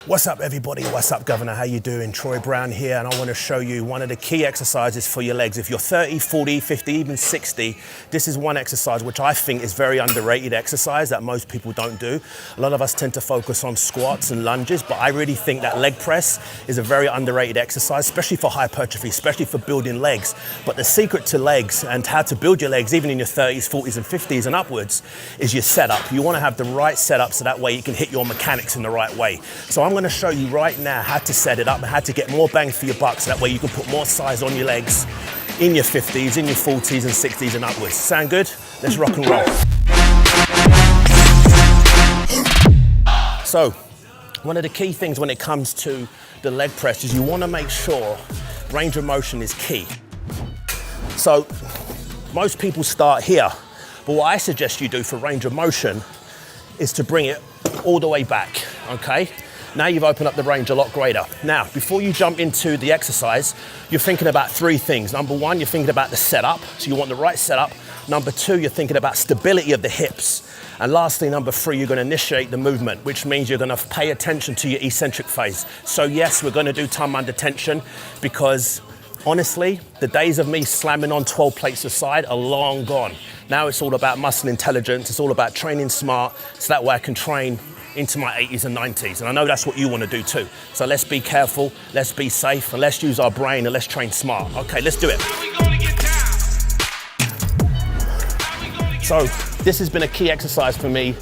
What's up everybody, what's up governor, how you doing? Troy Brown here, and I want to show you one of the key exercises for your legs. If you're 30, 40, 50, even 60, this is one exercise which I think is very underrated exercise that most people don't do. A lot of us tend to focus on squats and lunges, but I really think that leg press is a very underrated exercise, especially for hypertrophy, especially for building legs. But the secret to legs and how to build your legs, even in your 30s, 40s and 50s and upwards, is your setup. You want to have the right setup so that way you can hit your mechanics in the right way. So I'm going to show you right now how to set it up and how to get more bang for your buck so that way you can put more size on your legs in your 50s, in your 40s and 60s and upwards. Sound good? Let's rock and roll. So, one of the key things when it comes to the leg press is you want to make sure range of motion is key. So, most people start here, but what I suggest you do for range of motion is to bring it all the way back, okay? Now you've opened up the range a lot greater. Now, before you jump into the exercise, you're thinking about three things. Number one, you're thinking about the setup. So you want the right setup. Number two, you're thinking about stability of the hips. And lastly, number three, you're going to initiate the movement, which means you're going to pay attention to your eccentric phase. So yes, we're going to do time under tension because honestly, the days of me slamming on 12 plates a side are long gone. Now it's all about muscle intelligence. It's all about training smart so that way I can train into my 80s and 90s. And I know that's what you want to do too. So let's be careful, let's be safe, and let's use our brain and let's train smart. Okay, let's do it. So this has been a key exercise for me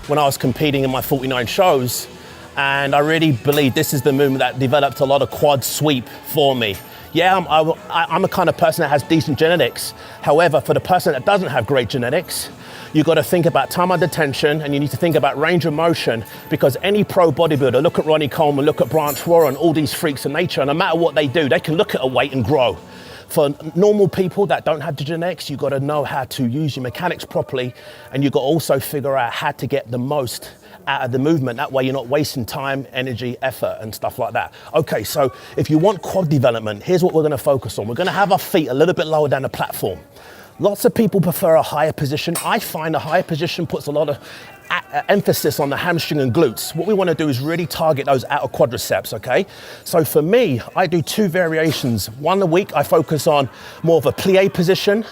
when I was competing in my 49 shows. And I really believe this is the movement that developed a lot of quad sweep for me. Yeah, I'm a kind of person that has decent genetics. However, for the person that doesn't have great genetics, you've got to think about time under tension and you need to think about range of motion because any pro bodybuilder, look at Ronnie Coleman, look at Branch Warren, all these freaks of nature, no matter what they do, they can look at a weight and grow. For normal people that don't have the genetics, you've got to know how to use your mechanics properly and you've got to also figure out how to get the most out of the movement. That way you're not wasting time, energy, effort and stuff like that. Okay, so if you want quad development, here's what we're going to focus on. We're going to have our feet a little bit lower down the platform. Lots of people prefer a higher position. I find a higher position puts a lot of emphasis on the hamstring and glutes. What we want to do is really target those outer quadriceps, okay? So for me, I do two variations. One a week, I focus on more of a plie position,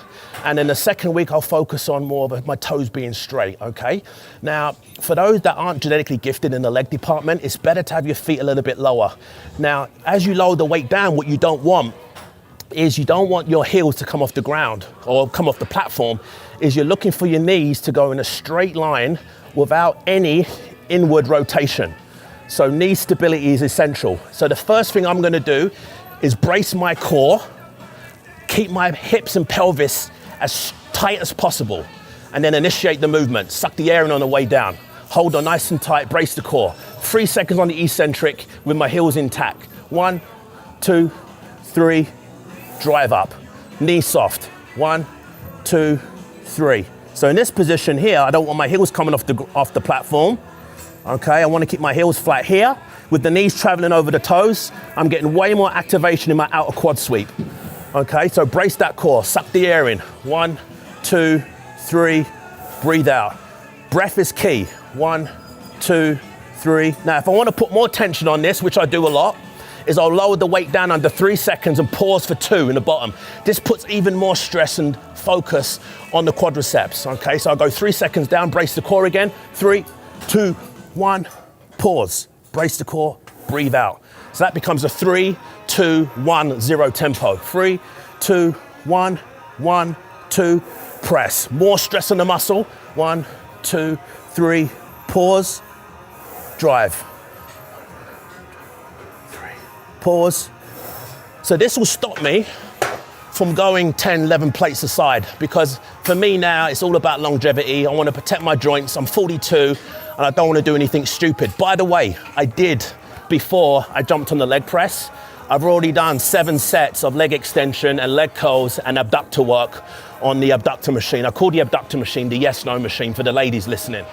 and then the second week, I'll focus on more of my toes being straight, okay? Now, for those that aren't genetically gifted in the leg department, it's better to have your feet a little bit lower. Now, as you lower the weight down, what you don't want is you don't want your heels to come off the ground or come off the platform, is you're looking for your knees to go in a straight line without any inward rotation. So knee stability is essential. So the first thing I'm gonna do is brace my core, keep my hips and pelvis as tight as possible, and then initiate the movement. Suck the air in on the way down. Hold on nice and tight, brace the core. 3 seconds on the eccentric with my heels intact. 1, 2, 3, drive up, knee soft. 1, 2, 3. So in this position here, I don't want my heels coming off the platform. Okay, I want to keep my heels flat here with the knees traveling over the toes. I'm getting way more activation in my outer quad sweep. Okay, so brace that core, suck the air in. 1, 2, 3, breathe out. Breath is key. 1, 2, 3. Now, if I want to put more tension on this, which I do a lot, is I'll lower the weight down under 3 seconds and pause for 2 in the bottom. This puts even more stress and focus on the quadriceps, okay? So I'll go 3 seconds down, brace the core again. 3, 2, 1, pause. Brace the core, breathe out. So that becomes a 3, 2, 1, 0 tempo. 3, 2, 1, 1, 2, press. More stress on the muscle. 1, 2, 3, pause, drive. Pause. So this will stop me from going 10, 11 plates aside because for me now, it's all about longevity. I want to protect my joints. I'm 42 and I don't want to do anything stupid. By the way, I did before I jumped on the leg press. I've already done 7 sets of leg extension and leg curls and abductor work on the abductor machine. I call the abductor machine the yes-no machine for the ladies listening.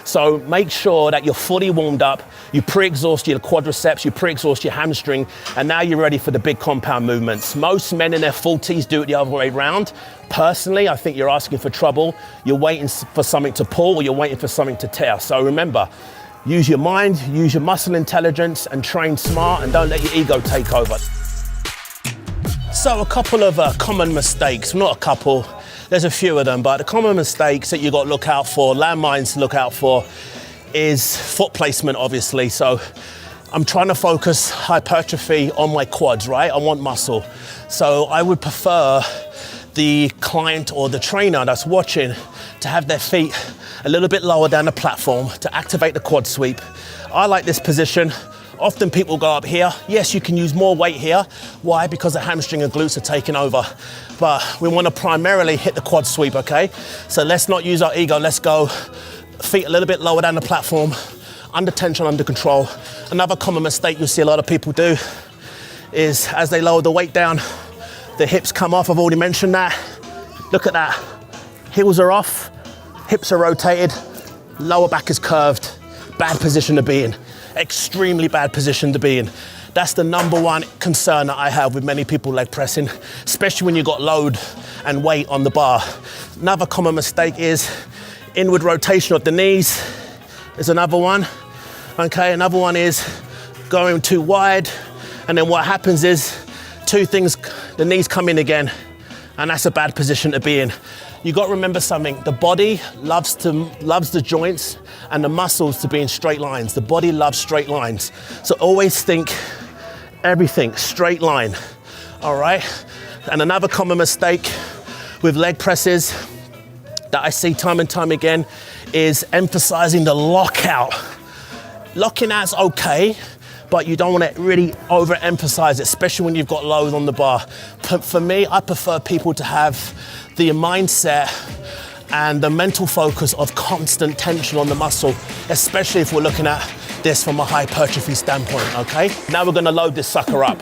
So make sure that you're fully warmed up, you pre-exhaust your quadriceps, you pre-exhaust your hamstring, and now you're ready for the big compound movements. Most men in their 40s do it the other way around. Personally, I think you're asking for trouble. You're waiting for something to pull or you're waiting for something to tear. So remember, Use your mind, use your muscle intelligence, and train smart, and don't let your ego take over. So a couple of common mistakes, not a couple, there's a few of them, but the common mistakes that you got to look out for, landmines to look out for, is foot placement, obviously. So I'm trying to focus hypertrophy on my quads, right? I want muscle. So I would prefer the client or the trainer that's watching to have their feet a little bit lower down the platform to activate the quad sweep. I like this position. Often people go up here. Yes, you can use more weight here. Why? Because the hamstring and glutes are taking over. But we want to primarily hit the quad sweep, okay? So let's not use our ego. Let's go feet a little bit lower down the platform, under tension, under control. Another common mistake you'll see a lot of people do is as they lower the weight down, the hips come off. I've already mentioned that. Look at that. Heels are off, hips are rotated, lower back is curved. Bad position to be in. Extremely bad position to be in. That's the number one concern that I have with many people leg pressing, especially when you've got load and weight on the bar. Another common mistake is inward rotation of the knees is another one. Okay, another one is going too wide, and then what happens is two things, the knees come in again, and that's a bad position to be in. You got to remember something, the body loves the joints and the muscles to be in straight lines. The body loves straight lines. So always think everything straight line, all right? And another common mistake with leg presses that I see time and time again is emphasizing the lockout. Locking out's okay, but you don't want to really overemphasize it, especially when you've got load on the bar. For me, I prefer people to have the mindset and the mental focus of constant tension on the muscle, especially if we're looking at this from a hypertrophy standpoint, okay? Now we're gonna load this sucker up.